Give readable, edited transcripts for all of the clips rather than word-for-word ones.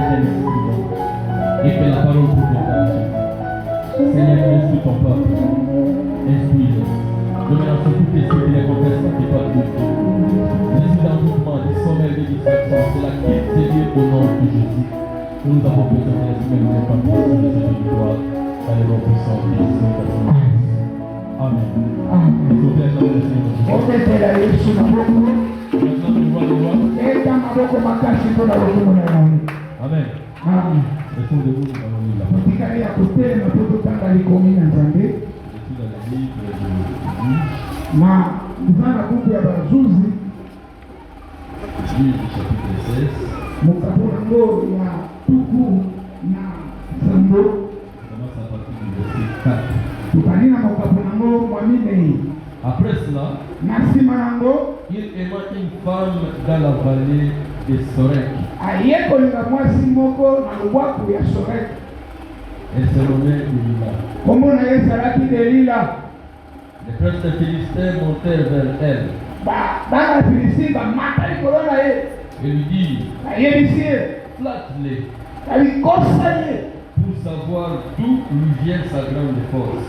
un instrument et que la parole pour te agir. Seigneur, instruis ton peuple. Instruis-le. Je mélange tout esprit qui les confesse qui n'est pas de Dieu. L'esprit d'envoûtement, du sommeil, de distraction, c'est la quitte de Dieu au nom de Jésus. Nous avons besoin de l'esprit de Dieu, pas de Dieu, de cette victoire. Allez, nous puissons Jésus. Amen. Ometela Yesu maboko. Eta maboko makasi mpona lokumu na yango. Amen. Amen. Tikali ya kotelema mpo totanga likomi na Nzambe. Na tuza na buku ya bazuzi mokapo nango ya tuku na sambo. Tukali na mokapo nango mwamine. Après cela, il aima une femme dans la vallée de Sorek. Elle se nommait Delilah. Les princes des Philistins montèrent vers elle. Et lui dirent, flatte-les pour savoir d'où lui vient sa grande force.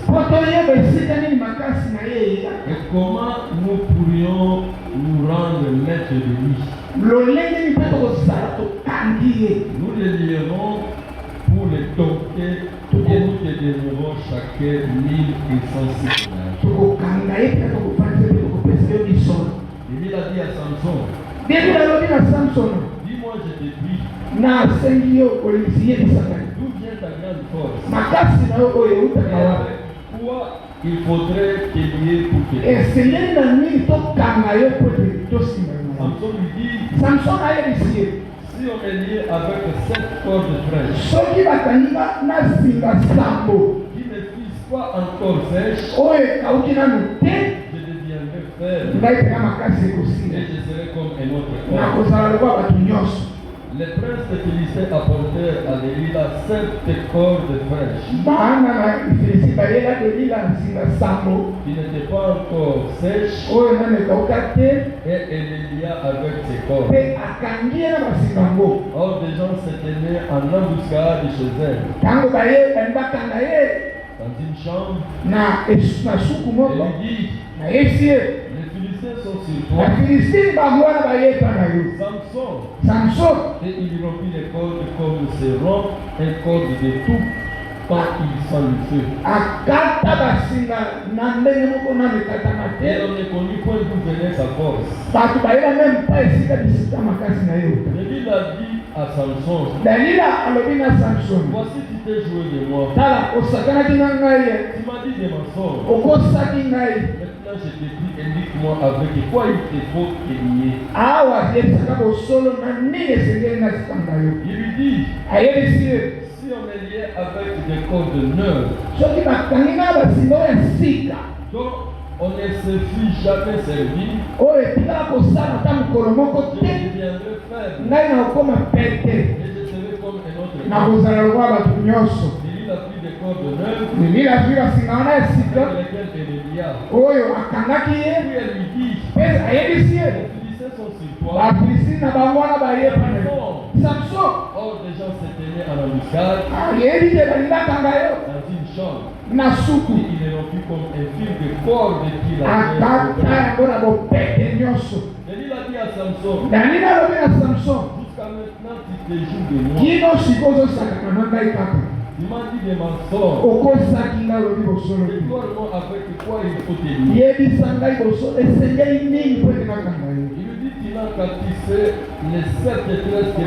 Et comment nous pourrions nous rendre maîtres de lui. Nous les lierons pour les dompter et nous te donnerons chacun 1100 Il a dit à Samson, dis-moi, je te prie, d'où vient ta grande force? Pourquoi il faudrait te lier pour te donner? Samson lui dit, si on est lié avec 7 cordes fraîches qui ne fissent pas encore sèches, je deviendrai ferme et je serai comme un autre corps. Les princes de Philistins apportèrent à Delilah 7 cordes fraîches qui n'étaient pas encore sèches et elle les lia avec ses cordes. Or des gens s'étaient en embuscade chez elle dans une chambre et lui dit, les Philistins sont sur toi. Samson. Et il rompit les cordes comme se rompt un corde de tout quand il sent le feu. Et on ne connut point d'où venait sa force. David a dit à Samson, voici tu t'es joué de moi. Tu m'as dit des mensonges. Maintenant je te dis, indique-moi avec quoi il te faut te lier. Il lui dit, si on est lié avec des cordes neuves, donc on ne se fit jamais servir, je deviendrai faible et je serai comme un autre. Il a pris des cordes neuves avec lesquelles elle lia. Puis elle lui dit, les Philistins sont sur toi. Or des gens se tenaient en embuscade dans une chambre. Et il est rompu comme un fil de corde qu'il avait. Il a dit à Samson, jusqu'à maintenant tu te joues de moi. Il m'a dit des mensonges. Et toi, avec quoi il faut te lier? Il lui dit, tu n'as qu'à tisser les 7 tresses qu'il a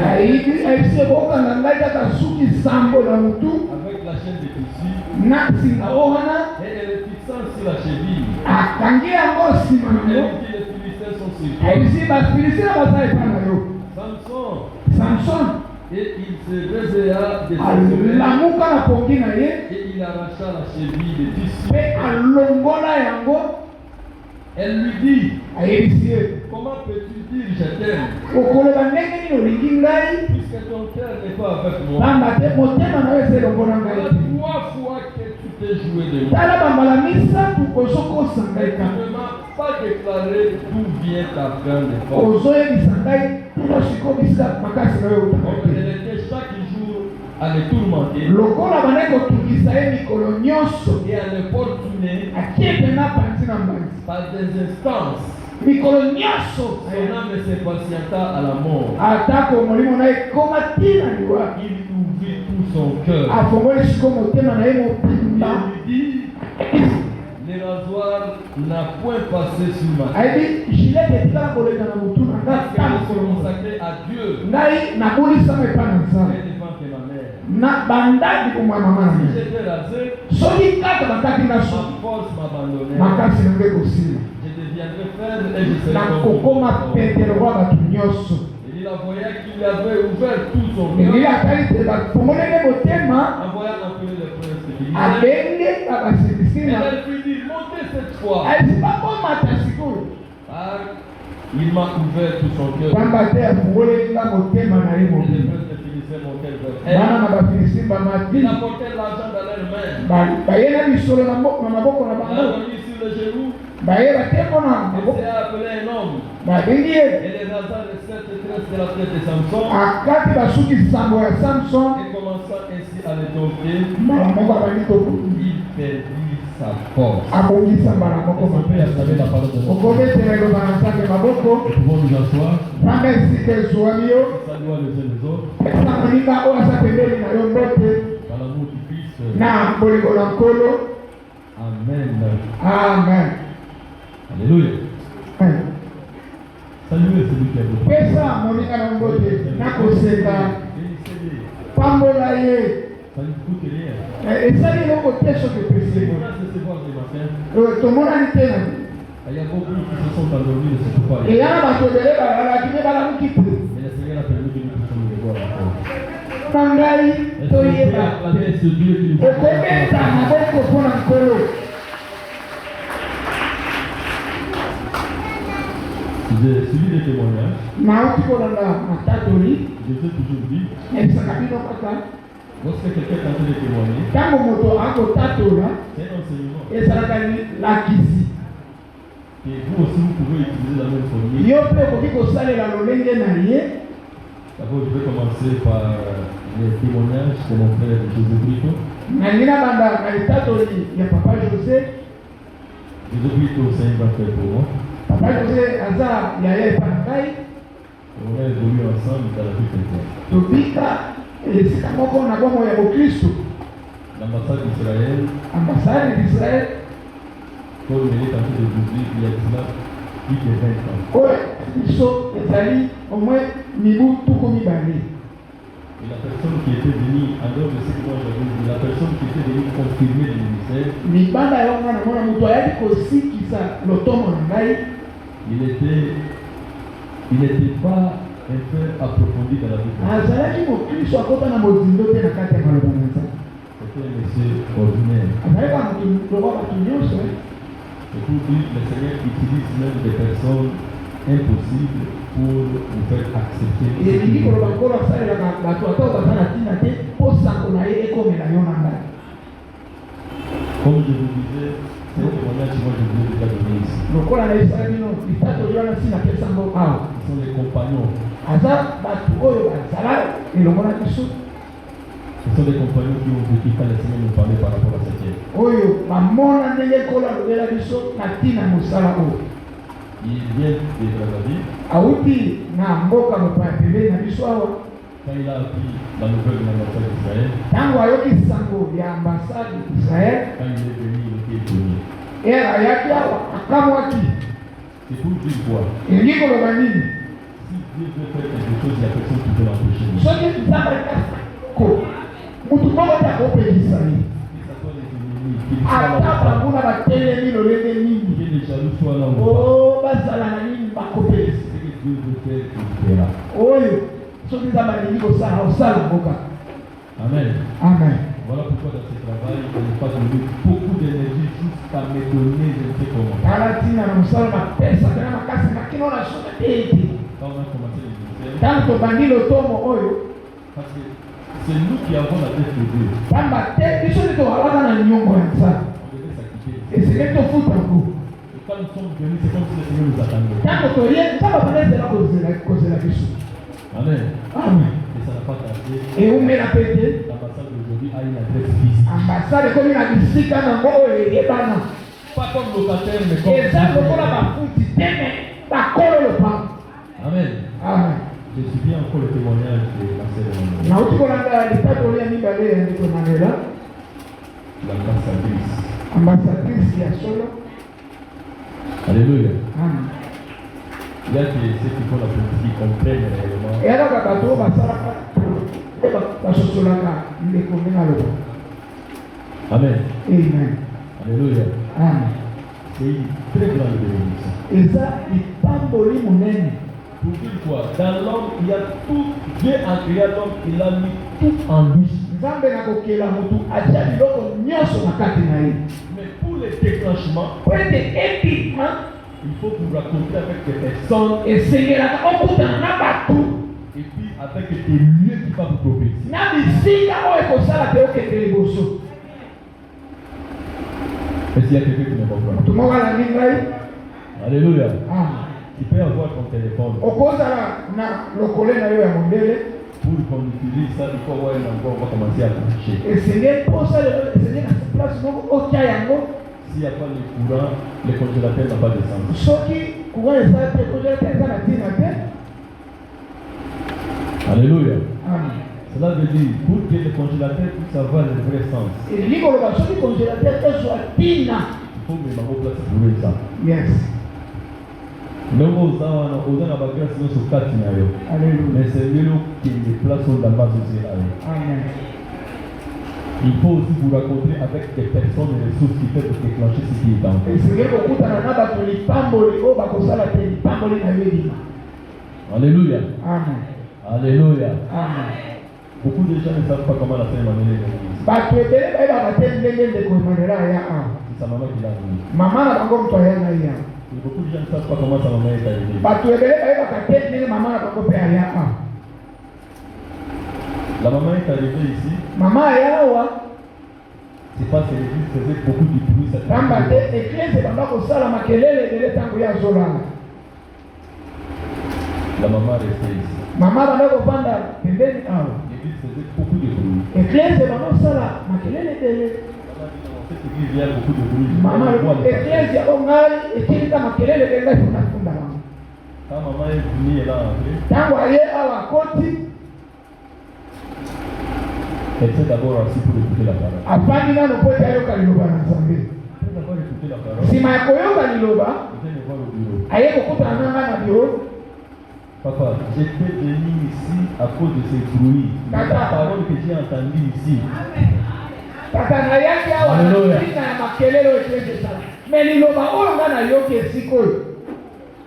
avec la chaîne de tissu. Et elle est fixant sur la cheville. Et elle dit, les Philistins sont sur toi. Samson. Et il se réveilla de ses oreilles et il arracha la cheville de tissu. Elle lui dit, comment peux-tu dire je t'aime puisque ton cœur n'est pas avec moi? 3 fois que tu t'es joué de moi. Tu ne m'as pas déclaré d'où vient ta grande force. Elle était chaque à le tourmenter lokola bandeko tungisa ye mikolo nyonso et à l'importuner akiepena panzi na mbanzi par des instances. mikolo nyonso Son âme se patienta à la mort. atako molimo na ye ekoma ntina liwa Il ouvrit tout son cœur. afongoli siko motema na ye Il mobimba lui dit, le rasoir n'a point passé sur ma tête. ayebi gilete etikala koleka na motu na nga Parce que je suis tango consacré à Dieu. ngai nabulisama epa na nzambe Elle dépend de ma mère. na bandaki komwa mama na Si ngai j'étais rasé, soki kaka bakati nga so ma force m'abandonnait. makasi na ngai kosila Je deviendrais faible et je serais nakokoma petelo kwa bato nyonso Il voyait qu'il avait ouvert tout son cœur. elingi atali te bafongolenge motema En voyant appeler le prince de l'Église. abenge babasekisini Et na elle lui dit, montez cette fois. alisi bakomata sikoyo Car il m'a ouvert tout son cœur. pamba te afongolenga motema na ye Et le mobimba prince de Philistins montait vers bana elle. na bafilistin bamati Il apportait l'argent dans leurs mains. baye na bisolo na maboko na Il bango a remis sur le genou. baye bateko na Et maboko s'est appelé un homme. babengi ye Et les rasa les sept tresses de la tête de Samson. akati basuki sango ya samson Et commença ainsi à le dompter. mbala moko abandi kokundi Il perdit sa force. abongisa mbala moko On peut acclamer la parole de Dieu. okobetela eloba na nzambe maboko Nous pouvons nous asseoir. pamba esika ezwami yo Saluons les uns les autres. esanganinga oyo aza pembeni na yo mbote Dans l'amour du Christ. na bolingo na nkolo Amen. amen Alléluia. Amen. Saluez celui qui est votre. pesa moninga na mbote nakoseka pambola ye Ça ne coûte rien. esali eloko te soki C'est epesi pour ça que ce soir, ce matin, tomonani te na il y a beaucoup qui se sont endormis de ce soir. eya na bato ebele balalaki mpe balamuki te Mais le Seigneur a permis que nous puissions le voir encore. na ngai Est-ce que vous pouvez toyeba acclamer ce Dieu qui nous okobeta maboko mpo na nkolo J'ai suivi des témoignages. nauti kolanda matatoli Je vous ai toujours dit, esaka bino kaka lorsque quelqu'un est en train de témoigner, ntango moto akotatola c'est un enseignement. ezalaka lakisi Et vous aussi, vous pouvez utiliser la même formule. yo mpe okoki kosalela lolenge na ye D'abord, je vais commencer par les témoignages de mon frère José Brito. nalingi nabanda na litatoli ya papa josé José Brito, c'est un grand frère pour moi. papa josé aza yaya epa na ngai On a évolué ensemble dans la vie chrétienne. tobika esika moko na bomo ya bokristu L'ambassade d'Israël, ambasade d'israel comme il est en train de vous dire, il y a cela plus de 20 ans. oyo biso ezali omwe mibu tuku mibale Et la personne qui était venue, en dehors de ce que moi j'avais dit, la personne qui était venue confirmer le ministère, libanda ya nga namona moto ayaki kosikisa lotomo na ngai il n'était pas un peu approfondi dans la vie. azalaki mokristo akota na mozindo te na kati ya maloba na nzambe C'était un monsieur ordinaire. azalaka moto lokwa bato nyonso Et pour dire, le Seigneur utilise même des personnes impossibles pour vous faire accepter. elingi koloba nkolo asalelaka bato ata baza na ntina te mpo sango na ye ekomela yo na ngai Comme je vous disais, c'est un témoignage que moi je vous ai déjà donné ici. lokola na esala bino litatoli wana nsi napesango awa Ce sont les compagnons. aza bato oyo bazala elongo na biso Ce sont des compagnons qui ont vécu quand le Seigneur nous parlait par rapport à cette guerre. oyo bamona ndenge nkolo alobela biso na ntina mosala oyo Ils viennent de Brazzaville. awuti na mboka mopaya pembeni na biso awa Quand il a appris la nouvelle de l'ambassade d'Israël, ntango ayoki sango ya ambasade israel quand il est venu, il était étonné. ayaki awa akamwaki C'est pour dire quoi? elingi koloba nini Si Dieu veut faire quelque chose, il y a personne qui peut l'empêcher. soki nzambe ko mutu moko te akopekisa ye Que ce soit les ennemis, qu'ils ata soient là, banguna batelemi lolenge nini que les jaloux soient là ou pas. o bazala na nini bakopelisa Ce que Dieu veut faire, il fera. oyo soki nzambe alingi kosala osala mboka Amen. amen Voilà pourquoi dans ce travail, je n'ai pas donné beaucoup d'énergie jusqu'à me donner, je ne sais comment. tala ntina na mosala mapesa pena makasi makino na soka te ete Quand on a commencé le ministère, ntango tobandi lotomo oyo parce que c'est nous qui avons la tête de Dieu. pamba te biso nde towalaka na nyongo ya nzambe On devait s'acquitter. esenge tofuta ngo Et quand nous sommes venus, c'est comme si le Seigneur nous attendait. ntango toye nzambe apena ezela kozela biso Amen. Amen. Et ça n'a pas tardé. Et où met la pété? L'ambassade d'aujourd'hui a une adresse physique. Ambassade comme une adresse dans le pas comme locataire, mais comme. Et ça, le Amen. Amen. Je suis bien encore le témoignage de la sœur. L'ambassadrice. Ambassadrice qui a solo. Alléluia. Amen. Il y a ceux qui font la politique qui comprennent réellement. Et alors, Amen. Amen. Alléluia. Amen. C'est une très grande bénédiction. Et ça, il pamboli mon aîné. Pour dire quoi? Dans l'homme, il y a tout. Dieu a créé l'homme, il a mis tout en lui. Mais pour le déclenchement, il faut vous raconter avec des personnes et puis avec des lieux qui vont vous prophétiser. Est-ce qu'il y a quelqu'un qui ne comprend pas? Alléluia. Tu peux avoir ton téléphone. Pour qu'on utilise ça, il faut avoir un endroit où on va commencer à marcher. S'il n'y a pas le courant, le congélateur n'a pas de sens. Alléluia. Cela veut dire, pour que le congélateur puisse avoir le vrai sens, il faut mettre en place pour ça. Yes. Mais c'est mieux que les places sont dans la base. Il faut aussi vous raconter avec des personnes et ressources qui peuvent déclencher ce qui est en vous. Alléluia. Amen. Alléluia. Amen. Beaucoup de gens ne savent pas comment la faire Emmanuel est venue. C'est sa maman qui l'a amené. Et beaucoup de gens ne savent pas comment sa maman est arrivée. La maman est arrivée ici. C'est parce que l'église faisait beaucoup de bruit. La maman restait ici. L'église faisait beaucoup de bruit. Cette église, il y a beaucoup de bruit. Quand maman est venue, elle a entré. Elle s'est d'abord assise pour écouter la parole. Après avoir écouté la parole, elle vient me voir au bureau. Papa, j'étais venu ici à cause de ces bruits. La parole que j'ai entendue ici.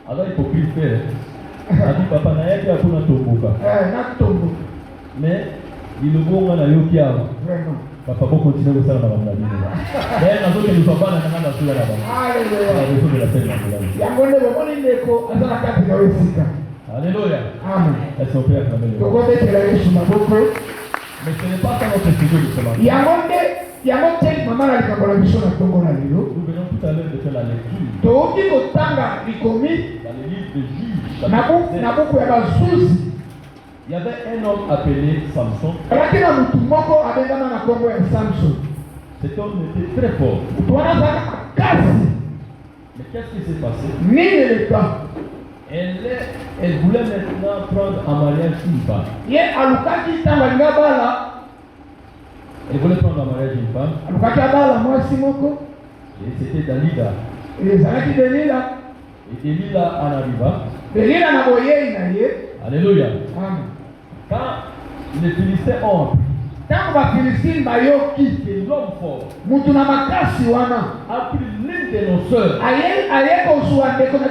Alors il faut plus faire. Elle dit papa, n'a pas pour notre tomboka. Mais il le bon na yoki avant. Papa pour continuer de faire la bande. D'ailleurs, nous que nous sommes pas dans la bande. Alléluia. Amen. Est-ce qu'on peut acclamer le Lord? Mais ce n'est pas ça notre sujet de ce matin. Nous venons tout à l'heure de faire la lecture. Dans le livre de Juges. Il y avait un homme appelé Samson. Cet homme était très fort. Mais qu'est-ce qui s'est passé? Elle voulait maintenant prendre en mariage une femme. Elle voulait prendre en mariage une femme. Et c'était Dalila. Et Dalila en arriva. Alléluia. Quand les Philistins ont appris que l'homme fort a pris l'une de nos sœurs,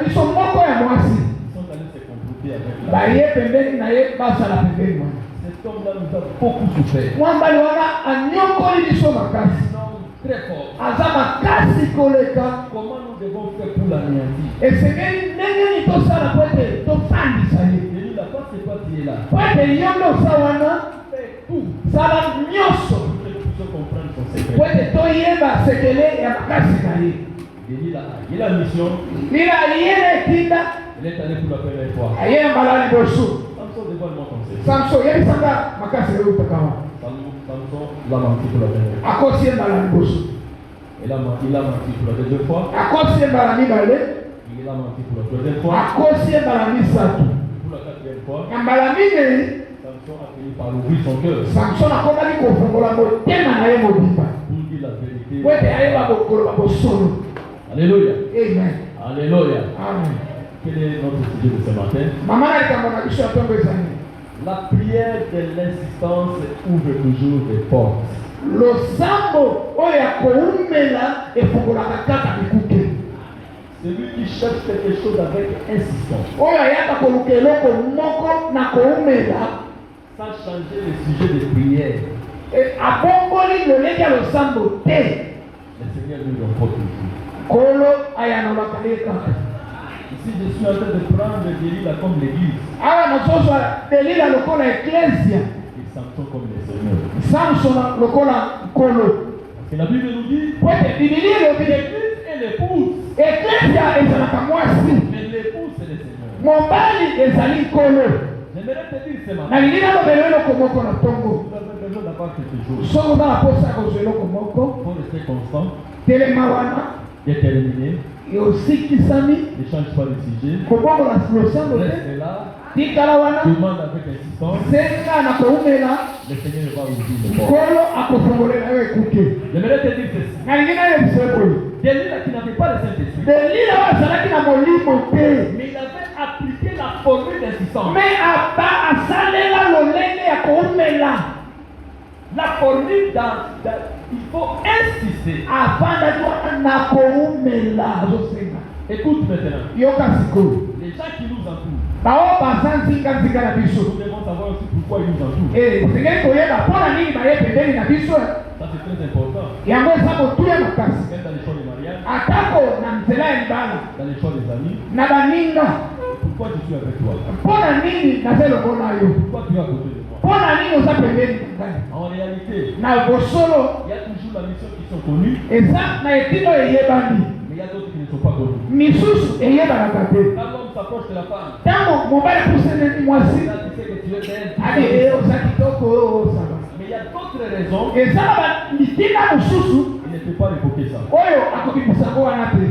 ils sont allés se comploter avec la. Cet homme-là nous a beaucoup souffert. Très fort. Comment nous devons faire pour l'anéantir? Dalila, toi c'est toi qui es là. Fais tout. Que nous puissions comprendre son secret. Dalila a la mission. Elle est allée pour la première fois. Samson devant le Samson, il y a ma casse de l'autre Samson l'a menti pour la première fois. à cause de la bosse. Il a menti pour la deuxième fois. À cause de la balé. Il a menti pour la troisième fois. À cause de la misatu. Pour la quatrième fois. En balamine. Samson a fini par ouvrir son cœur. Samson a commencé à faire la thème à la mobile. Pour dire la vérité. Ouais, il va beaucoup solo. Alléluia. Amen. Alléluia. Amen. Quel est notre sujet de ce matin? Maman a été à mon avis sur un peu de années. La prière de l'insistance ouvre toujours des portes. Le sambo oya koumela et fongola kaka bikuke. Celui qui cherche quelque chose avec insistance, Oya yaka kolukelo ko moko na koumela sans changer le sujet de prière, et abongoli le leki ya le sambo te. le Seigneur nous remporte toujours. Kolo aya na bakaleka. Ici, je suis en train de prendre Delilah comme l'église Awa na soso Delila lokola ecclesia. et Samson comme le Seigneur. Samson lokola kolo. Parce que la Bible nous dit Kwete Biblia lobi l'église et l'épouse, ecclesia ezalaka mwasi. mais l'épouse c'est le Seigneur. Mobali ezali kolo. J'aimerais te dire ce Na matin, lingi nalobela eloko moko na ntongo. vous avez besoin d'avoir quelque chose. Soki oza na posa ya kozwa eloko moko Il faut rester constant, telema wana déterminé, osikisami ne change pas de sujet, kobongola losambo te reste là, tikala wana demande avec insistance, senga na koumela le Seigneur va ouvrir les portes. kolo akofongolela yo ekuke. J'aimerais te dire ceci. nalingi nayebisa boye Delilah qui n'avait pas le Saint-Esprit, delila oyo azalaki na molimo te mais il avait appliqué la formule d'insistance. me asalela lolenge ya koumela La formule il faut insister. afandaki wana na koumela azosenga. Écoute maintenant. yoka sikoyo Les gens qui nous entourent, bao baza nzinga na biso nous devons savoir aussi pourquoi ils nous entourent. tosengeli koyeba mpona nini baye pembeni na biso Ça c'est très important. yango eza motuya makasi Même dans les choix des mariages, atako na nzela ya libala dans les choix des amis, na baninga pourquoi je suis avec toi? mpona nini naza elongo na yo Pourquoi tu es à côté de moi? mpona nini oza pembeni na ngai En réalité, na bosolo il y a toujours la mission qui sont connues, eza na etino eyebani mais il y a d'autres qui ne sont pas connues. misusu eyebanaka te Quand l'homme s'approche de la femme, ntango mobali puseneli mwasi là tu sais que tu es belle, adi oza kitoko osaba mais il y a d'autres raisons, eza na bamitina mosusu il ne peut pas évoquer ça. oyo akobimisa yango wana te.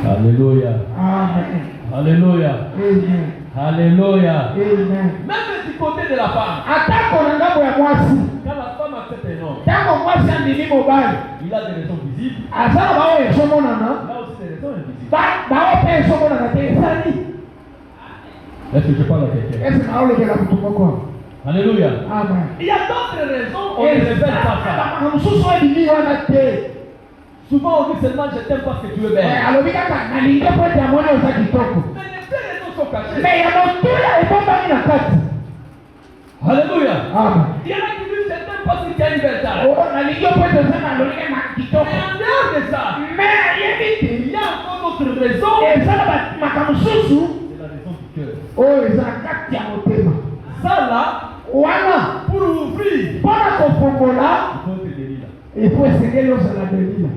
Alléluia. Amen. Alléluia. Amen. Alléluia. Amen. Même du côté de la femme, atako na ngambo ya mwasi quand la femme accepte un homme, ntango mwasi andimi mobali il a des raisons visibles, aza na bao ezomonana il a aussi des raisons invisibles. bao mpe ezomonana te esali Est-ce que je parle à quelqu'un? ese naolobela motu moko. Alléluia. Amen. Il y a d'autres raisons, on ne révèle pas ça. makambo mosusu oyo ebimi wana te. Souvent on dit seulement je t'aime parce que tu es belle. alobi kaka nalingi po ete amoni oza kitoko Mais les deux raisons sont cachées. me ya motuya ebombami na kati. Alléluia. Amen. Il y en a qui disent je t'aime parce que tu as une belle taille. nalingi po ete oza na lolenge na kitoko Mais en dehors de ça, me yebi te il y a encore d'autres raisons. eza na makambo mosusu C'est la raison du cœur. oyo eza na kati ya motema Ça là, wana pour ouvrir, mpona kofongola il faut te délire. efo esengeli ozala delila.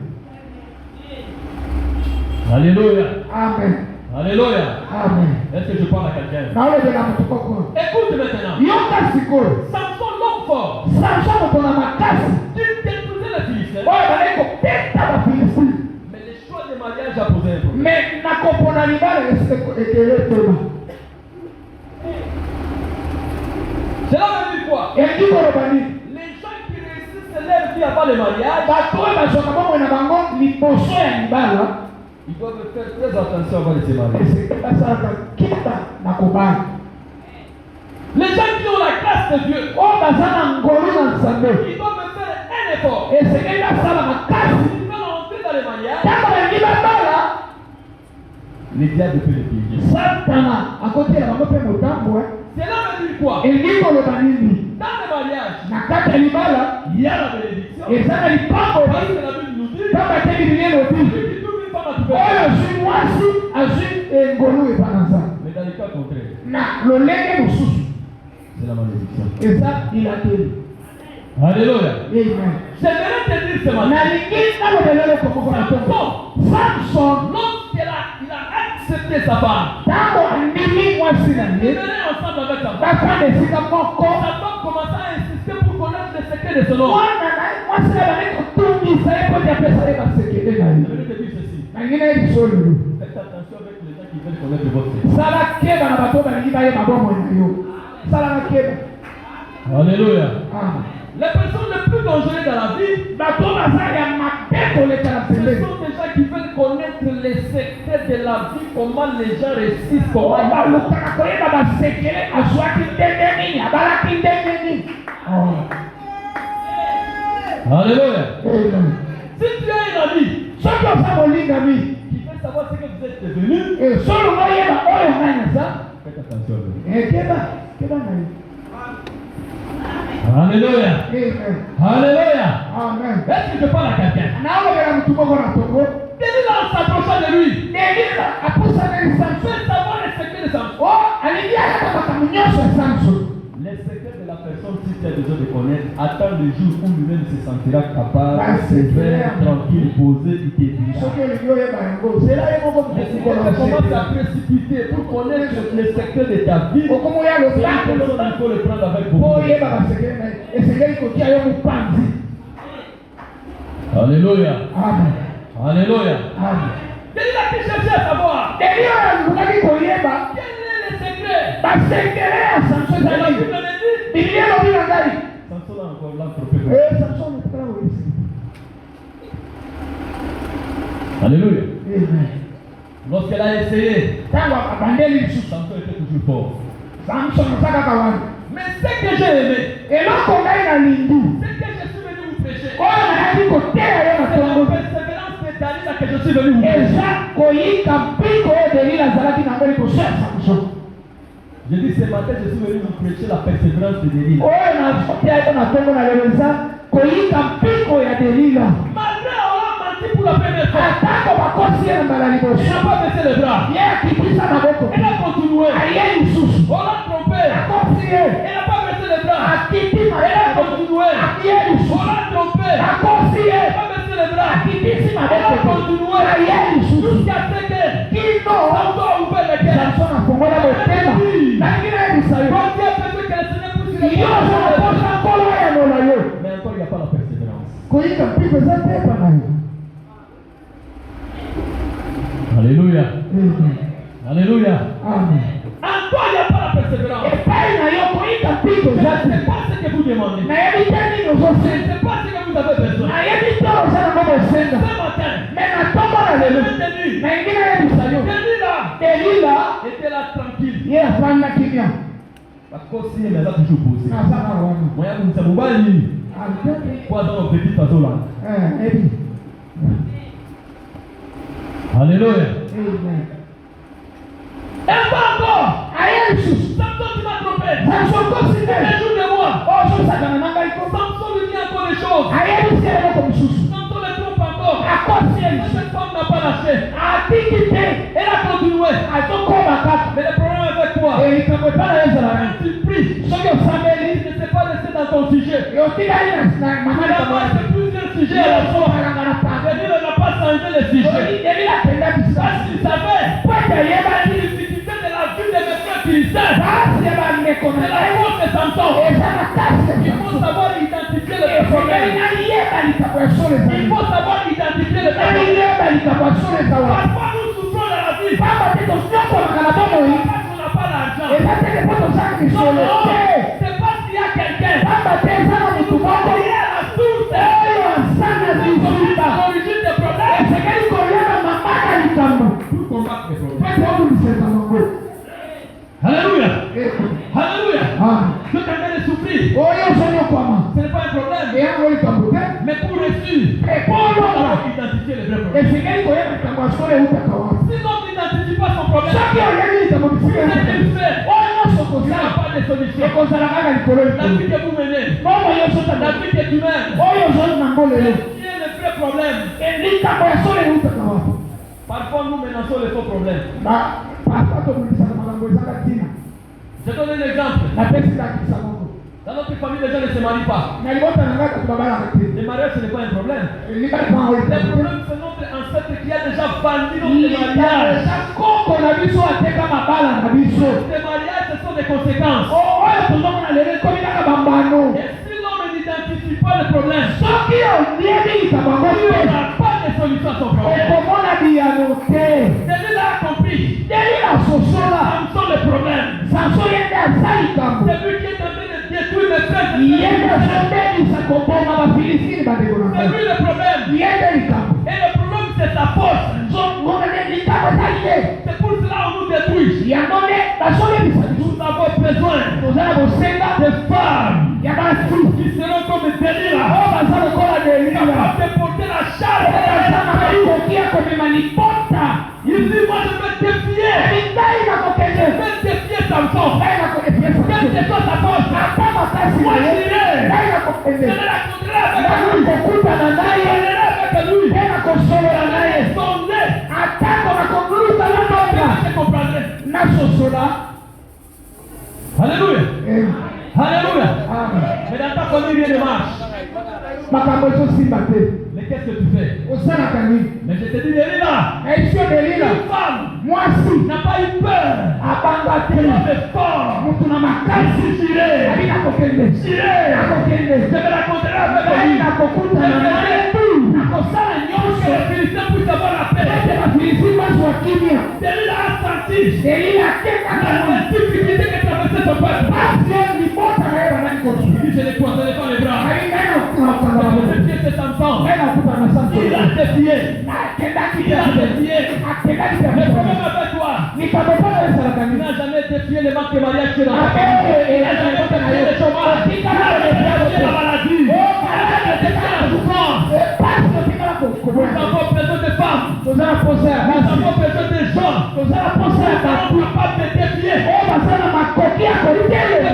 Alléluia. Amen. Alléluia. Amen. Est-ce que je parle à quelqu'un? naolobela motu moko. Écoute maintenant. yoka sikoyo Samson l'homme fort. samson moto na makasi Tu détruisais les Philistins. oyo bazali kopeta bafilistine Mais le choix de mariage a posé un problème. me na kopona libala ekele tema. Cela veut dire quoi? elingi koloba nini? Les gens qui réussissent leur vie avant le mariage, bato oyo bazwaka bomoi na bango liboso ya libala ils doivent faire très attention avant de se marier. esengeli basalaka kita na kobala. Les gens qui ont la grâce de Dieu, oyo baza na ngolu na nzambe ils doivent faire un effort. esengeli basala makasi Ils veulent entrer dans le mariage, ntango balingi babala le diable peut le piéger. satana akotela bango mpe motambo. Cela veut dire quoi? elingi koloba nini? Dans le mariage, na kati ya libala il y a la bénédiction. eza na lipango Parce que la Bible nous dit, pamba te bibilie elobi celui qui trouve une femme à tout oyo faire. azwi mwasi azwi ngolu epa na nzambe. Mais dans le cas contraire, na lolenge mosusu c'est la malédiction. eza lilateli. Alléluia. Amen. J'aimerais te dire ce matin, nalingi nalobela eloko moko na ntongo. Samson lorsqu'il a accepté sa femme, ntango andimi mwasi na ils ye venaient ensemble sa femme. Papa de Sika Moko. Sa femme commença à insister pour connaître le secret de son homme. Moi, c'est la manière que tout le monde sait qu'on appelle ça les secrets. Je vais te dire ceci. Faites attention avec les gens qui veulent connaître votre secret. Sala keba na bato ba lingi ba ye mabomo na yo. Sala keba. Alléluia. Ah. Les personnes les plus dangereuses dans la vie, Bato bazali ya mabeko le kala ce sele. sont des gens qui veulent connaître les secrets de la vie, comment les gens réussissent, comment Ba lukaka koyeba ba sekele azwaki ndenge nini, abalaki ndenge nini. Oh. Alléluia. Amen. Si tu as un ami Soki oza molingami, qui veut savoir ce que vous êtes devenu, solo moyeba oyo ngai naza, faites attention à lui. keba na ye. Alléluia. Amen. Alléluia. Amen. Est-ce que je parle à quelqu'un? Naolobela mutu moko na tongo. Délila en s'approchant de lui. Delila apusaneli Samson. Fais savoir les secrets de Samson. Oh, alingi ayaka makambo nyonso ya Samson. Les secrets de la personne, si tu as besoin de connaître, attends le jour où lui-même se sentira capable, sévère, tranquille, posé, et qui est Soki olingi oyeba yango, zela ye moko mais si tu commences à précipiter pour connaître les secrets de ta vie, okomoya c'est une lobako personne qu'il faut le prendre avec po beaucoup. oyeba basekele na ye esengeli kotia yo mopanzi. Alléluia. Amen. Alléluia. Amen. Délila qui cherchait à savoir Deli oyo alukaki koyeba quel est le secret. basekele ya Samson Et la ezali. Bible me dit, Biblia elobi na ngai. Samson a encore l'anthropé. Samson ekala koyebisa. Alléluia. Amen. Lorsqu'elle a essayé, Ntango abandeli lisusu, Samson était toujours fort. Samson aza kaka wana. Mais ce que j'ai aimé, Eloko ngai na lindu ce que je suis venu vous prêcher, oyo nayaki koteya yo na c'est la tongo persévérance de Dalila que je suis venu vous prêcher. eza koyika mpiko oyo Delila azalaki nango liboso ya Samson. Je dis ce matin, je suis venu vous prêcher la persévérance de Dalila. Oyo nakoteya yo na tongo na lelo eza koyika mpiko ya Delila. Malgré avoir menti pour la première fois, Atako bakosi ye na mbala elle liboso, n'a pas baissé les bras. ye akitisa maboko, Elle a continué. aye lisusu, On l'a trompé. akosi ye, Elle n'a pas baissé les bras. akiti Elle a maboko, continué. akiye On lisusu, l'a trompé. akosi Elle ye, n'a pas baissé les bras. akitisi Elle a maboko, continué. aye lisusu, Jusqu'à ce que kino Samson a ouvert les cœurs. Samson afongola motema, nangi nayebisa yo, Quand Dieu a fait ce qu'elle s'est poussé les yo oza nakosa nkolo oyano na yo, mais encore il n'y a pas la persévérance. koyika mpiko eza te epa na yo. Alléluia. Amen. Alléluia. Amen. Encore il n'y a pas la persévérance. Epai na yo koyika mpiko Je eza ne te. sais pas ce que vous demandez. Nayebi te nini Je ne ozosenda, sais pas ce que vous avez besoin. nayebi te oza nango bosenga, Ce matin, me na ntongo na je lelo vais te dire, nangi nayebisa yo, Delila Delila était là tranquille. ye afanda kimia Parce que si elle a toujours posé. nazaka wana Moi, je ne sais pas alitete quoi dans le petit façon là. ebi. Alléluia. Amen. Et pas encore. Aye lisusu Samson, tu m'as trompé. Samson kosi te Un jour de moi. ozosakana na ngai ko Samson lui dit encore des choses. ayebisi ye eloko mosusu Samson le trompe encore. akosi ye Mais lisusu cette femme n'a pas lâché. atiki te Elle a continué. azokoma kaka. Mais le problème avec toi, Likambo epai na yo ezala nani? quand tu pries, Soki tu osambeli ne sais pas laisser dans ton sujet. yotikali na Tu mama as likambo passé plusieurs sujets à la fois. yosobalanga na panga. C'est-à-dire, elle n'a pas changé les sujets. Delila akenda Parce bisasi qu'il savait po ete la yebaki difficulté de la vie de mes frères philistins. basi ya bandeko na C'est la ngai force de Samson. eza na kasi ya Il faut Samson. savoir identifier le Esengeli problème. nayeba likambo ya solo Il ezali. faut savoir identifier le problème. Nayeba likambo ya solo eza wana. Parfois, nous souffrons dans la vie. Pamba te tosiokolaka na bomoi Parce qu'on n'a pas l'argent. eza teke po tozala Non, misolo non, te. c'est parce qu'il y a quelqu'un Pamba te eza na motu moko qui est à la source. oyo asana zizita L'origine des problèmes. esengeli koyeba mama na likambo Pour combattre les po problèmes. ete obulisa bango. Alléluia. Alléluia. Amen. Je t'amène à souffrir. Oyo ozonyokwama Ce n'est pas un problème. eyango likambo te Mais pour réussir, il epolonga faut identifier les vrais problèmes. esengeli koyeba likambo ya solo eutaka wana. Sinon, tu n'identifies pas son problème. Soki oyebi likambo bisika Ce qu'il fait, oyo nyonso il n'y a kozala pas de solution. ekozala kaka likolo La likolo. vie que vous menez, Bongo nyonso la tata vie que tu mènes, oyo ozali nango lelo qui est le vrai problème. likambo ya solo eutaka wana. Parfois, nous menaçons les faux problèmes. papa tobulisaka makambo ezaka ntina Je donne un exemple. napesi lakisa moko Dans notre famille, les gens ne se marient pas. na libota na ngai bato babalaka te Le mariage, ce n'est pas un problème. libali pango Le likambo problème, c'est notre ancêtre qui a déjà vendu notre mariage. eza koko na biso ateka mabala na biso Ces mariages, ce sont des conséquences. Il n'y a pas de solution à son problème. Delilah a compris. Samson le problème. C'est lui qui est en train de détruire les frères. C'est lui le problème. Et le problème c'est sa force. C'est pour cela qu'on nous détruit. Nous avons besoin de femmes qui seront comme Delilah. Capables de porter la charge. Il dit, moi je vais défier. Je vais défier Samson. Quelle que soit sa force, moi j'irai. Je la contrôlerai avec lui. Son nez. Je comprendrai. Alléluia. Alléluia. Mais dans ta famille, rien ne marche. Mais qu'est-ce que tu fais? Mais je te dis, Delilah, une femme n'a pas eu peur. Un homme est fort. Je j'irai. Je vais la contrôler avec lui. Les Philistins puissent avoir la paix. Delilah a senti la difficulté que traversait son peuple. Il dit, je ne croiserai pas les bras. C'est Samson. Il a défié. Le problème avec toi, il n'a jamais défié les manques de mariage qui est dans ta famille. Il n'a jamais défié le chômage. Il n'a jamais défié la maladie. Il n'a jamais défié la souffrance. Nous avons besoin de femmes. Nous avons besoin de gens. Nous sommes capables de défier. Alléluia.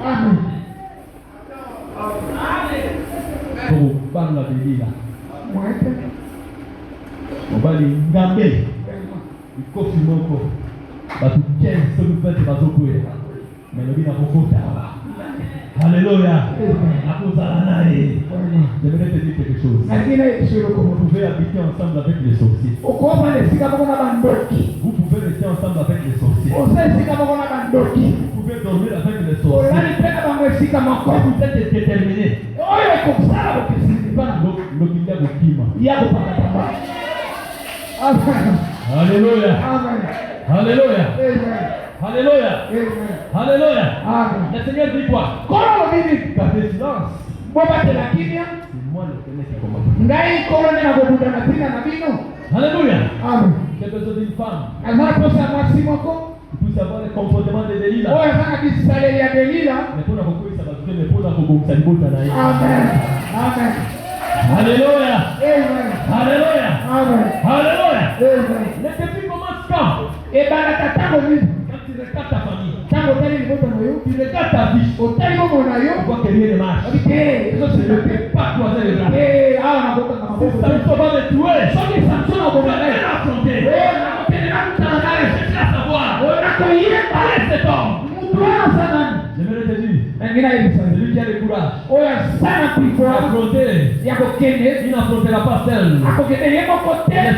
Amen. Pour banga Delilah. Obali ngambe. Ikofi moko. Batu 15 solufete bazokwela. Melobi na kokota. Alléluia. Akozala naye. J'aimerais te dire quelque chose. Vous pouvez habiter ensemble avec les sorciers. Vous pouvez rester ensemble avec les sorciers. Vous pouvez dormir avec les sorciers. Quand vous êtes déterminé. Alléluia. Alléluia. Alléluia. Alléluia. Le Seigneur dit quoi? Gardez silence. C'est moi l'Éternel qui commande. Alléluia. J'ai besoin d'une femme. Tu peux savoir le comportement de Delilah. Mais pour la beaucoup, ça va se faire, mais pour la beaucoup, ça ne peut pas aller. Amen. Alléluia. Alléluia. Alléluia. Le défi commence quand? Quand tu regardes ta famille. Tu regardes ta vie. Tu vois que rien ne marche. Je ne peux pas croiser les bras. Si Samson va me tuer, je vais l'affronter. Je vais savoir. Arrête cet homme. J'aimerais te dire, celui qui a le courage d'affronter, il n'affrontera pas seul. Le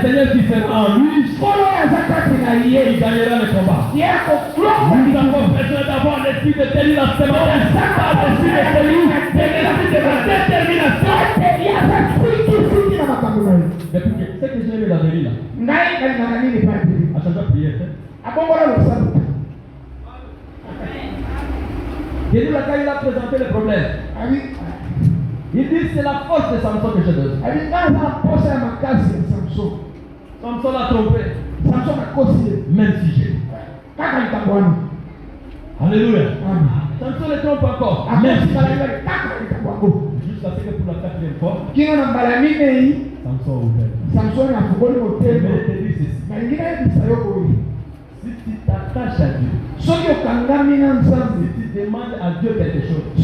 Seigneur qui fait en lui, il gagnera le combat. Nous avons besoin d'avoir l'esprit de Delilah ce matin. L'esprit de Delilah, détermination. Depuis que c'est que j'ai aimé la Delilah. À chaque fois prière. Delilah, quand il a présenté le problème, il dit c'est la force de Samson que j'ai besoin. Samson l'a trompé. Même si j'ai. Alléluia. Samson le trompe encore. Même si j'ai. Jusqu'à ce que pour la quatrième fois, Samson ouvert. Mais il te dit ceci. Si tu t'attaches à Dieu, si tu demandes à Dieu quelque chose, ne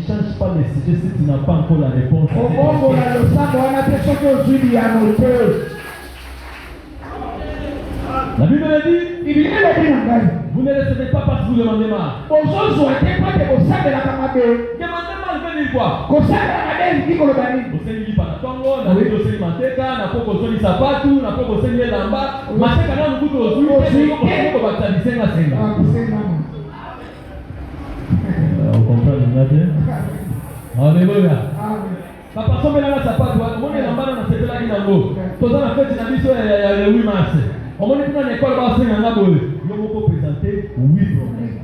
change pas le sujet si tu n'as pas encore la réponse. La Bible dit, vous ne recevez pas parce que vous demandez mal. Demandez mal, veut dire quoi? Oseli panatongo, na wewe oseli mateka, na poko oseli sapatu, na poko oseli elamba, mateka na mbuto oseli, poko batalisenga senga. On comprend le matin? Alléluia. Amen. Papa sombela na sapato omoni elamba na sepelaki nango toza na fete na biso ya le 8 mars omoni kuna na ekole basenga nga boye yo moko présente 8 problème.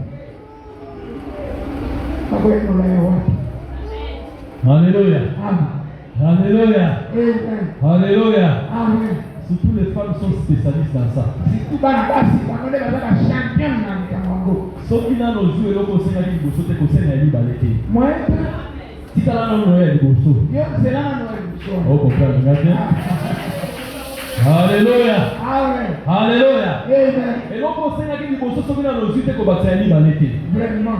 Alléluia. Alléluia. Alléluia. Surtout les femmes sont spécialistes dans ça. Soki na no zu eloko senga ki boso te kosenga li balete. Si tu as un nom de Bosso. Oh, comprends, Alléluia. Alléluia. Et donc, on sait que Bosso sont dans nos yeux qu'on va faire vraiment.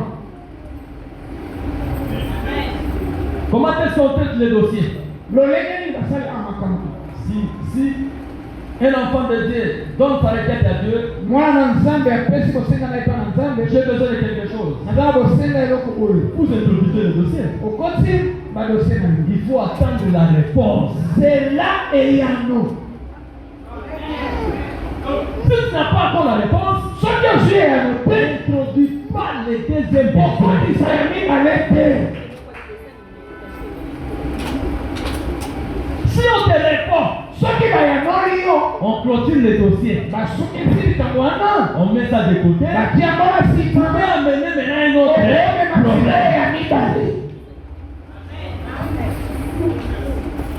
Comment est-ce qu'on traite les dossiers? Si un enfant de Dieu donne sa requête à Dieu, j'ai besoin de quelque chose. Vous introduisez le dossier. Il faut attendre la réponse. C'est là et il y a nous. Si tu n'as pas encore la réponse, n'introduis pas les deuxièmes personnes. Si on te répond, on clôture le dossier. On met ça de côté. Tu peux amener maintenant un autre problème.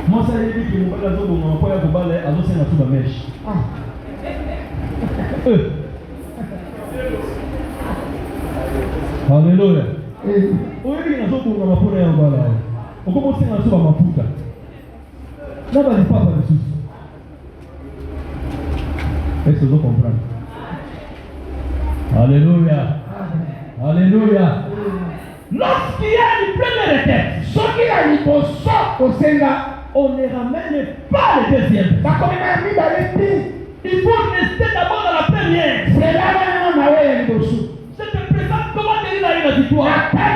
Moi, ça veut dire que mon père a dit que mon père a dit que mon mèche. Alléluia. Oui, il y a un autre pour mon père. On commence à faire ma puta. Là, il n'y a pas de soucis. Est-ce que vous comprenez? Alléluia. Alléluia. Lorsqu'il y a une première requête, on ne ramène pas le deuxième. Il faut rester d'abord dans la première. Je te présente comment Délila a eu la victoire. Parce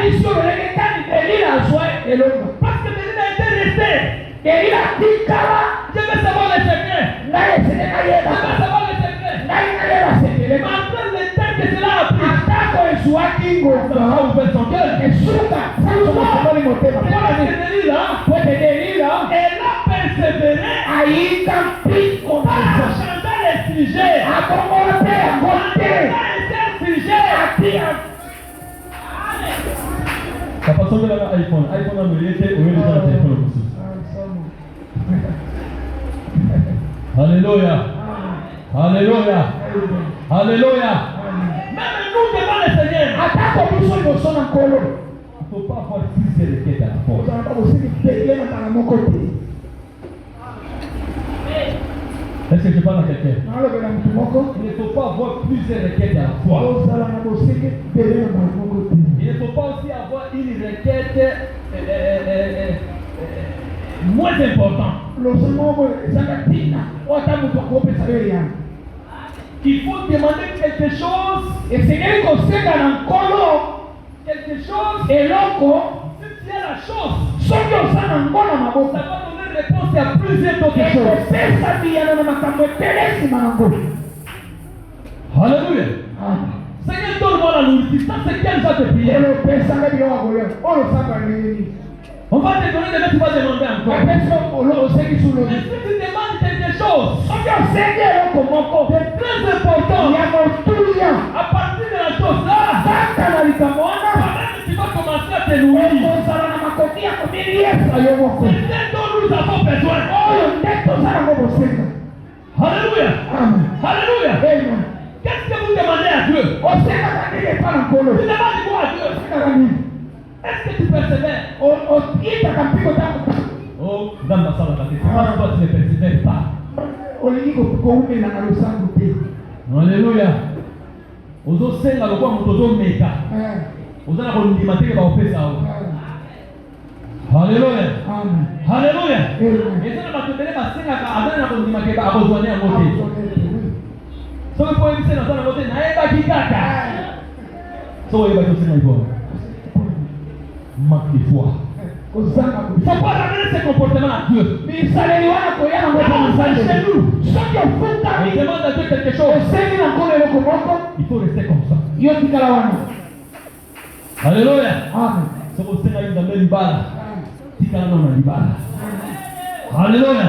que Délila a été restée. Je veux savoir les secrets. Je veux savoir les secrets. Malgré le temps que cela a pris, ça a ouvert son cœur. Délila, elle a persévéré. Elle a changé les sujets. Ça passe au delà de l'iPhone. iPhone a mérité au lieu de la téléphone aussi. Alléluia. Alléluia. Alléluia. Même nous devant le Seigneur. Il ne faut pas avoir plusieurs requêtes à la fois. Est-ce que je parle à quelqu'un? Il ne faut pas avoir plusieurs requêtes à la fois. Il ne faut pas aussi avoir une requête moins importante. Il faut demander quelque chose. Quelque chose. Si tu as la chose, ça va donner réponse à plusieurs autres choses. Alléluia. Seigneur, donne-moi la nourriture. Ça, c'est quel genre de prière? On va te donner des tu vas demander encore. Mais si tu demandes quelque chose, c'est très important. À partir de la chose là, tu vas commencer à te nourrir. C'est ce dont nous avons besoin. Alléluia. Alléluia. Qu'est-ce que vous demandez à Dieu? Tu demandes quoi à Dieu? Est-ce que tu persévères? Oh, dans ma salle, toi tu ne persévères pas. Alléluia. Ozosenga lokwa moto ozomeka. Ozana kondima teke baopesa awo. Alléluia. Alléluia. Ezana batembele basengaka azana na kondima ke akozwane yango te. Soki po yebise na zana yango te nayebaki kaka. Soki oyebaki osenga liboa. Manque de foi. Il ne faut pas ramener ce comportement à Dieu. On demande à Dieu quelque chose. Il faut rester comme ça. Alléluia. C'est pour ça qu'il y a une balle. tika na libala. Alléluia.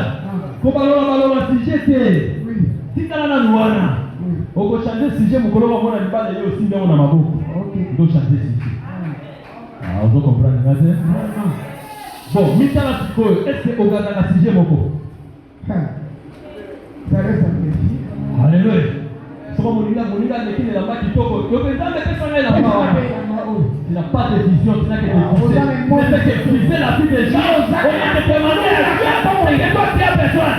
Ko balola sujet tika na nuana. Oko changer sujet mukolo wa mona libala yo aussi ndio na maboko. Do changer sujet. Ah, vous comprenez ngate? Bon, mitala siko, est-ce que ogana na sujet moko? Ça reste un défi. Alléluia. Soko moninga nekine la baki toko. Yo pezambe pesa na la pawa. Tu n'as pas de vision, tu n'as que des visions. C'est la vie des gens. On a te demandé à Dieu comment il est toi qui as besoin.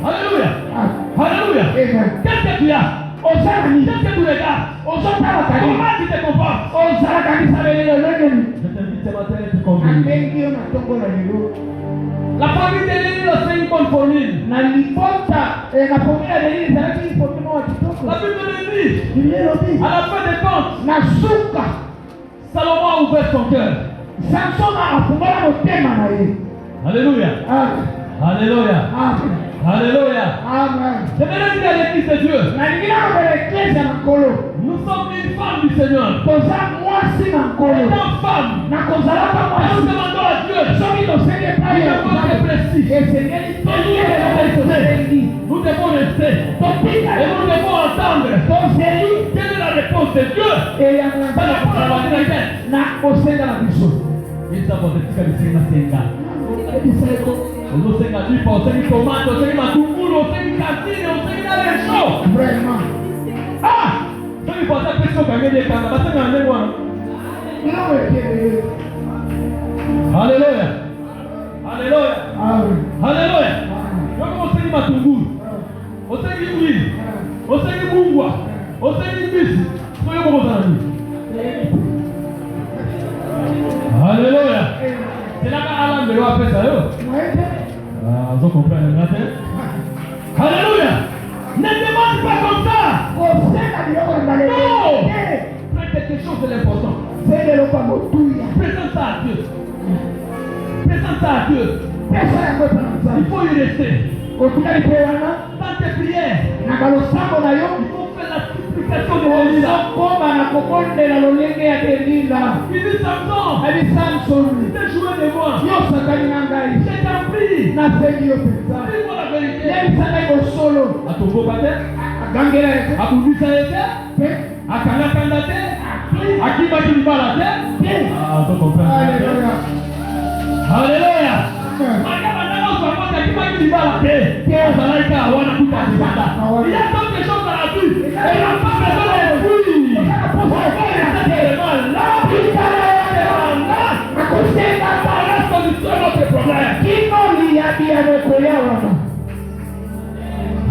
Alléluia. Alléluia. Qu'est-ce que tu as? Qu'est-ce que tu regardes? Comment tu te comportes? Je t'invite ce matin à te convaincre. La famille de l'île c'est une bonne formule. La Bible le dit. À la fin des comptes, Salomon a ouvert son cœur. Alléluia. Alléluia. Alléluia. Je vais le dire à l'église de Dieu. Nous sommes une femme du Seigneur. Étant femme, nous demandons à Dieu. Nous devons rester. Et nous devons entendre. Quelle est la réponse de Dieu? Il s'apporte Osenga lipa, osenga tomate, osenga matungulu, osenga katine, osenga lesho. Vraiment. Ah! Ça il faut ta pression quand même des kanga, parce que on est loin. Alléluia. Alléluia. Alléluia. Yo osenga matungulu. Osenga huile. Osenga bungwa. Osenga bisi. Soyo moko zani. Alléluia. C'est là qu'Alan me l'a fait ça. Vous comprenez le matin? Alléluia! Ne demande pas comme ça! Non! Prends quelque chose de l'important. Présente ça à Dieu. Présente ça à Dieu. Il faut y rester. Dans tes prières, il faut faire la supplication de Moïse. Il dit Samson, il t'a joué de moi. Je t'en prie. Dis-moi la vérité. Atongo pate, akubisa ete, akanga te, akiba kilibala te. Ah, on comprend. Alléluia. Il y a tant de choses dans la vie. Et il n'a pas besoin de bruit. La solution à notre problème.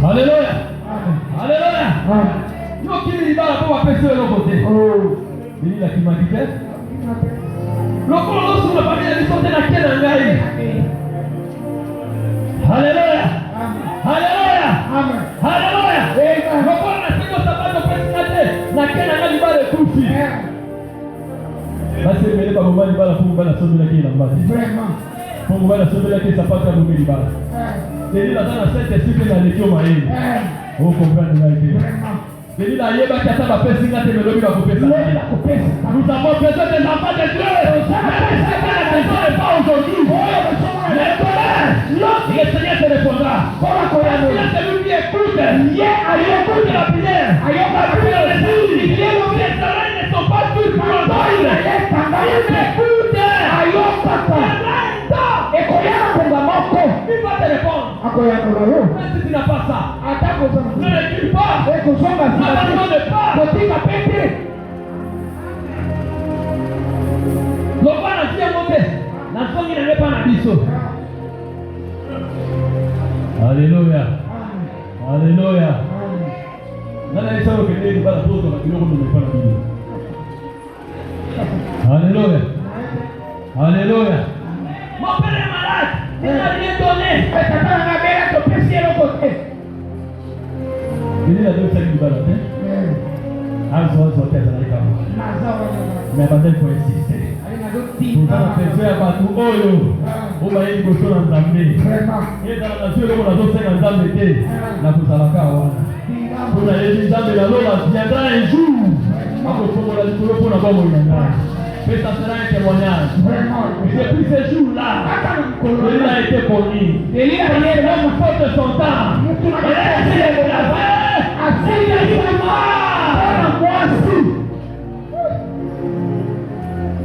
Alléluia. Alléluia. Nous qui nous parlons pour appeler sur l'autre côté. Il dit la qui m'a dit que le corps sur la famille a dit sortir la quête en gaï. Alléluia. Alléluia. Alléluia. Le corps n'a pas de sabat de précipiter. La quête en gaï va le tout. Basi mbele kwa mbali bala fungu bala somo la kile mbali. Vraiment. Fungu bala somo la kile sapata mbele bala. Deli la dans cette esprit na lekio maini. Vous comprenez la idée. Deli la yeba kata ba pesi ngate melobi ba kopesa. Nous avons besoin des enfants de Dieu. Mais pas aujourd'hui. Le Seigneur te répondra. Il a celui qui écoute. Écoute la prière. Les oreilles ne sont pas toutes pour l'oreille. Il écoute. Il va te répondre. Même si tu n'as pas ça, ne recule pas. N'abandonne pas. Le roi n'a dit à monter. La famille n'avait pas la biseau. Alléluia. Alléluia. Alléluia. Alléluia. Mon père est malade. Il n'a rien donné. Il est là, il est là. Mais il faut insister. Nous avons fait à tout oyo. On va y go sur l'ensemble. Et dans la nature, on a d'autres ensemble d'été. La pousalaka. On a les ensemble de la loi viendra un jour. Après, on va la pour la bombe. Mais ça sera un témoignage. Vraiment. Depuis ce jour-là, il a été connu. Il a été même faute de son temps. Il a été gravé.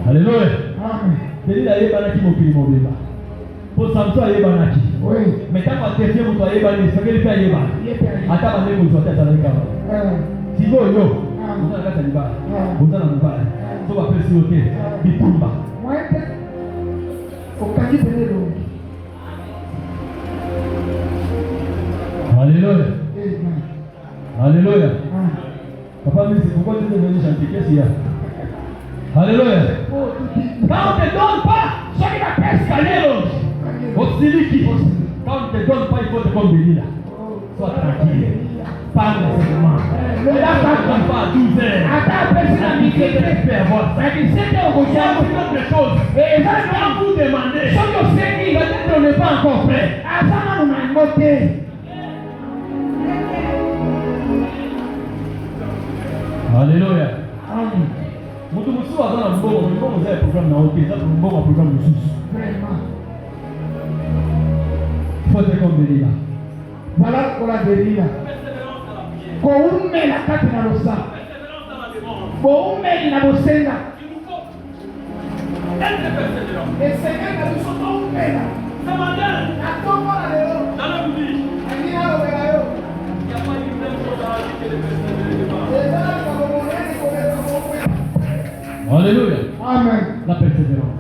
Alléluia. Délila yebanaki mokili mobimba. Pour Samson yebanaki. Oui. Mais quand on devient mon toit yebani, c'est que le père yebani. Ata bande mo zote azali kama. Sigo yo. Vous avez la liba. Vous avez la liba. So va faire si ok. Bitumba. Alléluia. Alléluia. Papa, mais c'est pourquoi tu es venu chanter? Qu'est-ce qu'il y a? Alléluia. Quand on ne te donne pas, sois qui va escalier l'autre. Quand on ne te donne pas, il faut te conduire là. Sois tranquille. Parle seulement. Ne la parle pas à 12 heures. Attends, personne n'a fait avoir ça. Mais c'est autre chose. Et quand vous demandez, peut-être on n'est pas encore prêt. Alléluia. Mutu musu azana mbongo za programme na OK, ça mbongo programme mususu. Vraiment. Faut te conduire là. Voilà pour la délire. Ko umme la kati na losa. Ko umme na bosenga. Et c'est que nous sommes umme là. Ça m'a dit. Attends la leo. Dans la boutique. Alina lo velayo. Il y a pas une même chose à ajouter de persévérer. Alléluia. Amen. La persévérance.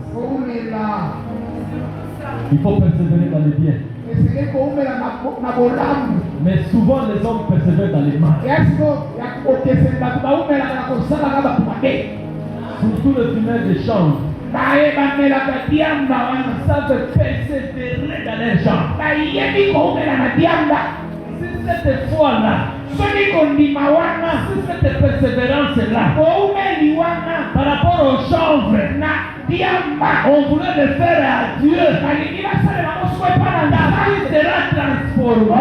Il faut persévérer dans les biens. Mais souvent les hommes persévèrent dans les mal. Surtout le tunnel des chambres. Savent persévérer dans les chambres. Si cette foi-là, si cette persévérance-là, par rapport aux chambres, on voulait le faire à Dieu. Il sera transformé.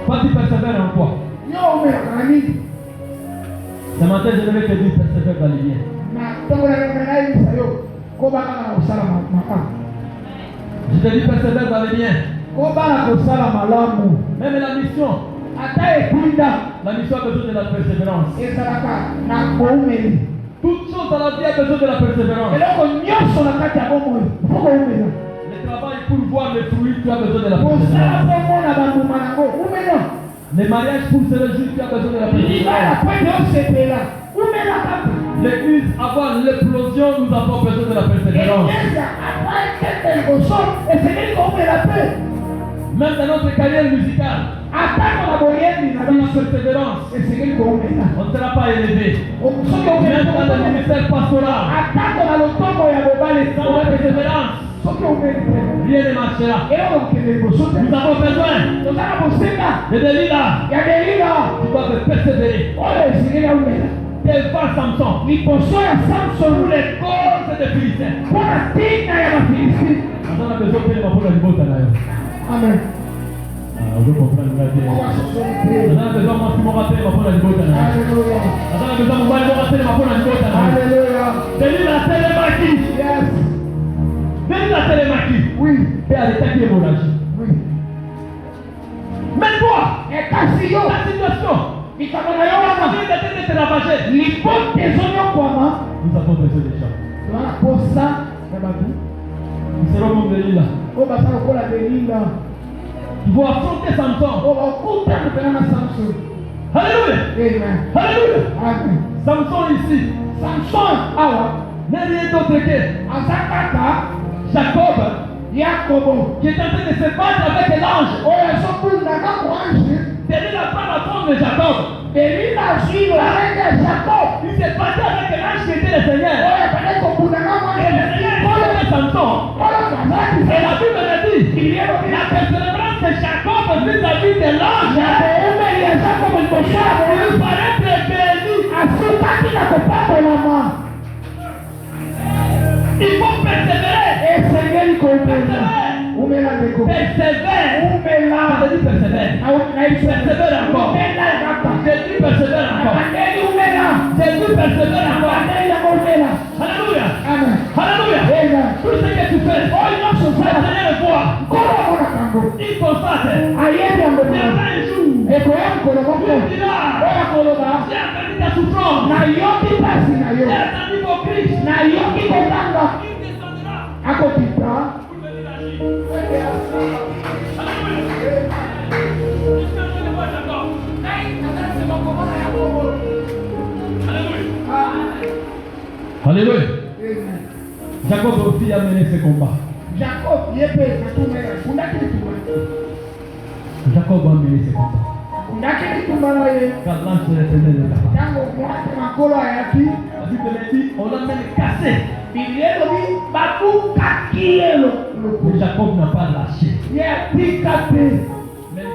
Quand tu persévères en quoi? Ce matin, je devais te dire persévère dans les biens. Je te dis persévère dans les biens. Même la mission. La mission a besoin de la persévérance. Toute chose dans la vie a besoin de la persévérance. Le travail pour voir les fruits, tu as besoin de la persévérance. Les mariages pour se réjouir, tu as besoin de la persévérance. L'église, avant l'éclosion, nous avons besoin de la persévérance. Même dans notre carrière musicale, la persévérance, on ne sera pas élevé. Même dans le ministère pastoral, sans la persévérance, rien ne marchera. Nous avons besoin de Délila. Tu dois persévérer. Quel pas Samson? Pour les causes de Philistins. On a besoin de faire la libota. Amen. Je comprends la vie. On a besoin de mon rappel pour la libota. Alléluia. On a besoin de mon rappel pour la libota. Alléluia. Délila Télémaki. Yes. Délila Télémaki. Oui. Et à l'état qui est hémorragie. Oui. Mais toi, la situation. Nous avons besoin des gens. Nous serons comme Délila. Ils vont affronter Samson. Alléluia. Alléluia. Samson ici. N'est rien d'autre que Jacob. Qui est en train de se battre avec l'ange. Délila prend la forme de Jacob. Il s'est battu avec l'ange qui était le Seigneur. Et le Seigneur est Samson. Et la Bible a dit, la persévérance de Jacob vis-à-vis de l'ange, il paraît très béni. Il faut persévérer. Persévère. Ça veut dire persévère. Persévère encore. Jésus persévère encore. Jésus persévère encore. Alléluia. Alléluia. Tout ce que tu fais, le Seigneur le voit. Il constate. Certains jours, tu diras, j'ai entendu ta souffrance. J'ai entendu vos cris. Il descendra. Pour venir agir. Alléluia. Jacob aussi a mené ce combat. Jacob a mené ce combat. Car l'ange de l'Éternel est capable. On l'a même cassé. Mais Jacob n'a pas lâché. Mais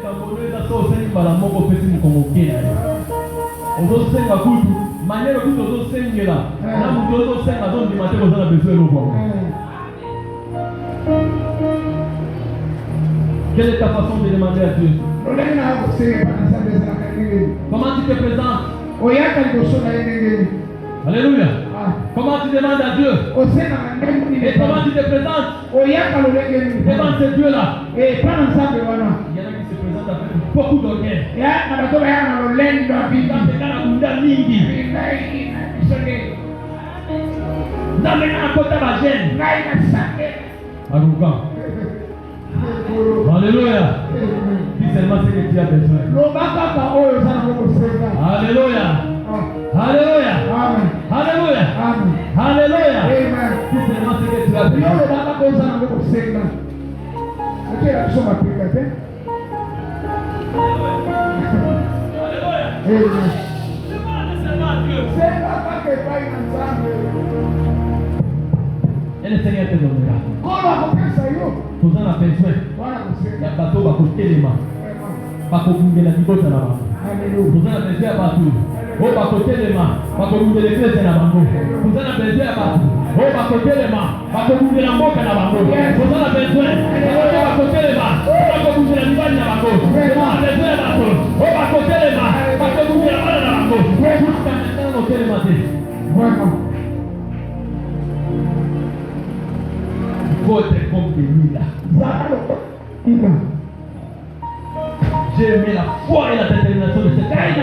quand on est dans ce Seigneur, la mort peut être comme au Kenya. On doit se faire coup. Manière que nous sommes là, là nous devons faire la zone du matin, nous avons besoin de nous. Quelle est ta façon de demander à Dieu? Comment tu te présentes? Alléluia. Comment tu demandes à Dieu? Et comment tu te présentes devant ce Dieu-là? Il y en a qui se présentent avec beaucoup d'orgueil. Alléluia. Dis seulement ce que tu as besoin. Alléluia. Alléluia. Alléluia. Alléluia. Dis seulement ce que tu as besoin. Et le Seigneur te donnera. Vous en avez besoin. Il y a bateau à côté des mains. Pas qu'on vous la vie de la main. Vous en avez besoin à bateau. Oh, à côté des mains. Pas qu'on vous les fesses à la main. Vous en avez besoin à bateau. Oh, à côté des mains. Pas qu'on vous la boca à la main. Vous en avez besoin. À côté des mains. Pas qu'on vous la libagne à la main. Vous en avez besoin à bateau. Oh, à côté des mains. Pas qu'on vous la balle à la main. Jusqu'à maintenant, au côté des mains. Vraiment. Votre comme de Mila. J'ai aimé la foi et la détermination de cette femme.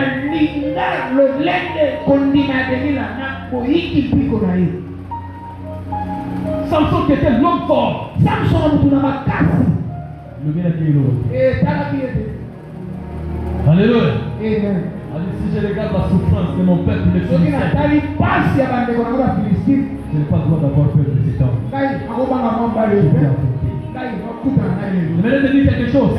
Samson qui était l'homme fort. Le bien qui est l'autre. Alléluia. Amen. Si je regarde la souffrance de mon peuple, le Philistins, je n'ai pas le droit d'avoir peur de cet homme. Je vais te dire quelque chose.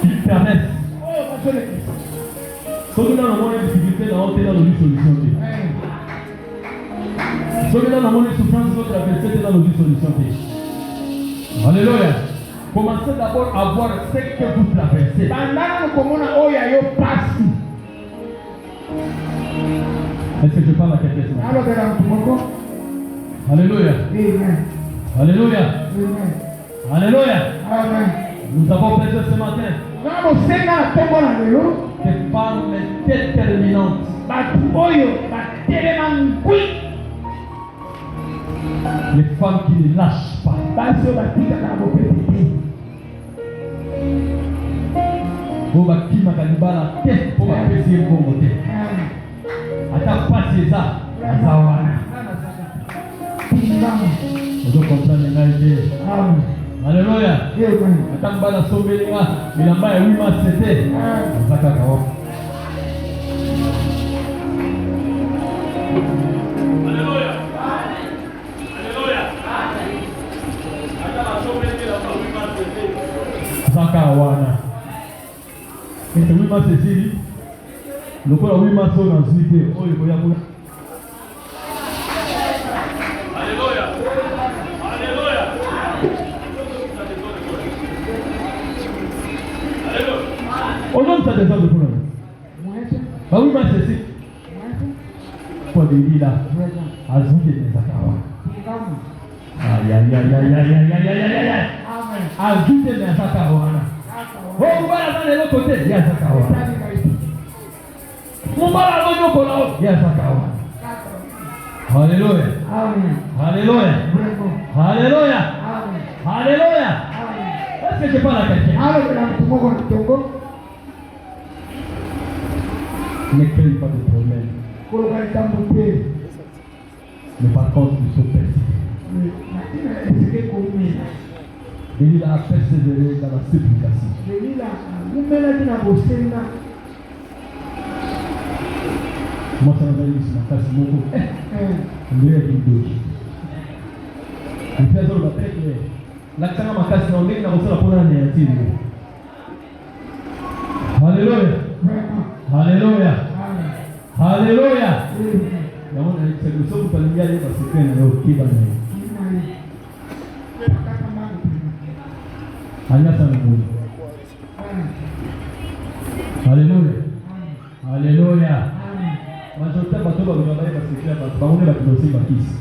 Ils permettent. Ceux qui ont une difficulté dans une solution. Ceux qui ont une souffrance, ils ont traversé dans une solution. Alléluia. Commencez d'abord à voir ce que vous traversez. Est-ce que je parle à quelqu'un? Alléluia. Alléluia. Alléluia. Nous avons besoin ce matin des femmes déterminantes. Les femmes qui ne lâchent pas. Pour qui m'a gagné la tête pour apprécier mon côté. Attends, pas c'est ça. Vous comprenez l'idée. Alléluia. Attends, pas la sauver les mains. Il a pas 8 mois c'était. Alléluia. Alléluia. Attends, la sauver les mains. 8 mois c'était. Zakawana. Et 8 mois c'était. Le quoi 8 mois sont dans ce vidéo. Oh, il faut y avoir. Alléluia. Alléluia. Alléluia. Aujourd'hui, ça descend de vous. Ah oui, c'est ça. Pour des lits là. Ajoutez des akawa. Aïe, aïe, aïe, aïe, aïe, aïe, aïe, aïe, aïe, aïe. Ajoutez des akawa. Oh, vous allez dans l'autre côté. Il y a akawa. Vous allez dans l'autre côté. Il y a akawa. Alléluia. Alléluia. Alléluia. Alléluia. Est-ce que je parle à quelqu'un? Ne crée pas de problème. Mais par contre, il faut persévérer. Il a persévéré dans la supplication. Moi, ça m'a dit que ma casse mon coup. On dirait qu'il doit. Il fait ça, on va très clair. La casse ma casse, on dit que la personne pour l'anéantir. Alléluia. Alléluia. Alléluia. C'est le seul qui peut y aller parce que c'est un qui va venir. Alléluia. Alléluia. Majorité bateau va venir parce que c'est parce que on est là pour aussi bâtisse.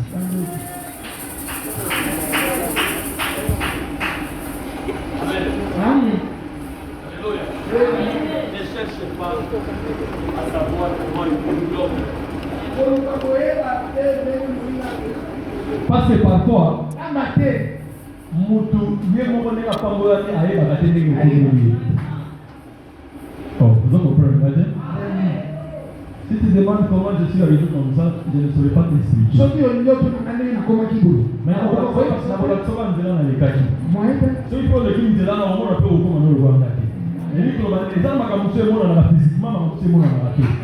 Amen. Alléluia. Ne cherchez pas à savoir comment il peut l'homme. Parce que parfois, Moutou, il mon bonnet à Pambola et à Eva, oh, vous comprenez? Si tu demandes comment je suis arrivé comme ça, je ne saurais pas t'expliquer. Mais on va voir parce que la voiture est dans les caches. Si il faut le film de là, on va faire au comment nous le voir. Et lui, les armes à Kamoussé, on a la physiquement, on a la tête.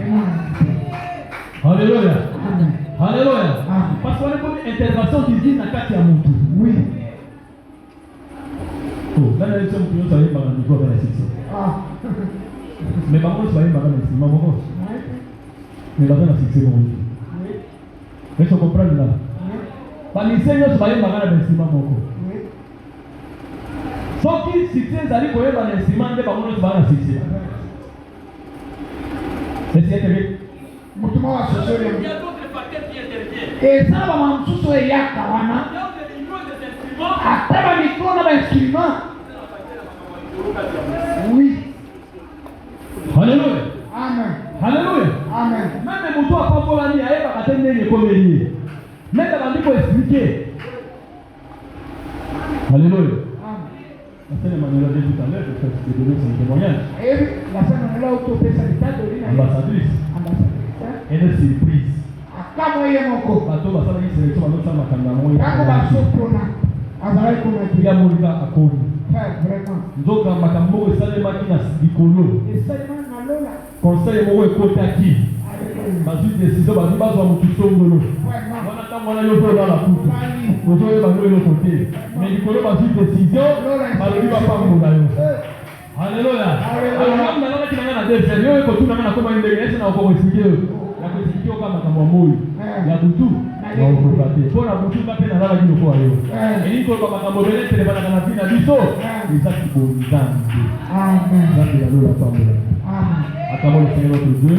Alléluia. Alléluia. Parce qu'on a une intervention qui dit dans la carte à Moutou. Oui. Oh, dans la lecture, on peut aller par le micro dans la section. Mais par contre, je vais aller par la section. Mais la bonne fixée mon Dieu. Mais je comprends là. Par les seigneurs, je vais aller par la instrument mon corps. Sauf qu'ils fixent d'aller pour aller par l'instrument, mais par contre, je vais aller fixer. C'est ce qui est terrible. Il y a d'autres facteurs qui interviennent. Et ça va m'en et Yakawana. Après, il faut un instrument. Oui. Alléluia. Amen. Alléluia. Amen. Même les moutons à Pambola, il y a un atteindre les comédies. Même dans la pour expliquer. Alléluia. La scène Emmanuel a dit tout à l'heure, je vais donner son témoignage. La scène Emmanuel a autorisé sa ambassadrice. Et une surprise. Bateau va faire une sélection, va faire ma caméra. Il y a mon gars à Kourou. Donc, ma caméra est salée machine à Sikolo. Conseil mon côté à qui? Parce que décision va dire pas mon tout son golo. Voilà tant mon ayo dans la poutre. Vous voyez va le côté. Mais Sikolo va dire décision, va lui va pas mon ayo. Alléluia. Alors moi maintenant qui n'a pas de sérieux que tout n'a pas comment une dégaine na ko expliquer. La ko expliquer kama kama moyo. Ya butu. Na ko bater. Pour la butu ba pena la kilo kwa yo. Et ni ko kama kama bele tele bana kana tina biso. Isa ki bo nzambe. Amen. Nzambe ya lola pambola. Amen. Acclamons le Seigneur notre Dieu.